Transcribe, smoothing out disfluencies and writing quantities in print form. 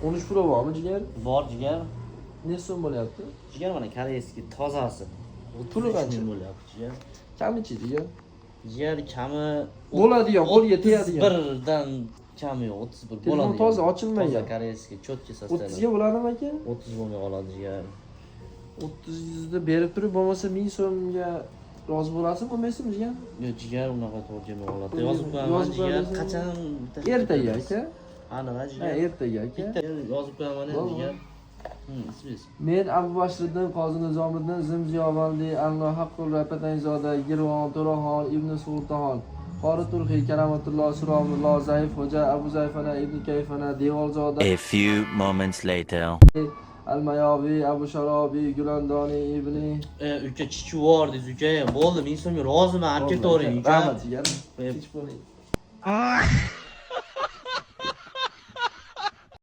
13 Pro bormi jigar? Bor jigar. Ne so'm bo'lyapti? Jigar mana koreyskiy tozasi. Puli qancha? bo'lyapti jigar. Kamichi jigar? Jigar kami Bo'ladigan, qo'lga tegadigan. 31dan kami yo'q, 31 Telefon bo'ladi. toza ochilmagan. Toza koreyskiy, cho'tki 30 sostavda. ga bo'ladimi aka? 30 bo'lmay qoladi jigar. 30 da berib turib, bo'lmasa 1000 so'mga rozi bo'lasizmi, bo'lmaysizmi jigar? Yo'q, jigar unaqa to'g'ri kelmay qoladi. Yozib Yozib qo'yaman jigar. qo'yaman. Qachon Ertaga aka. aniq Ha, jigar. ertaga aka. Bitta yozib qo'yaman Bo'ldi. jigar. Ismingiz? Men Abu Bashriddin Qozi Nizomiddin Zimziyovaldi Alloh haqqul Rapatangzoda Girvon To'raxon Ibn Sulton Qori Turxiy Karamatulloh Suromulloh Zaif Xo'ja Abu Zayfana Ibn Kayfana Devorzoda A few moments later. Almayoviy Abu Sharobiy Gulandoni Ibn Uka chichuvordingiz uka. Bo'ldi, men so'mga roziman, olib ketavering uka. Rahmat jigar. Kech bo'ling.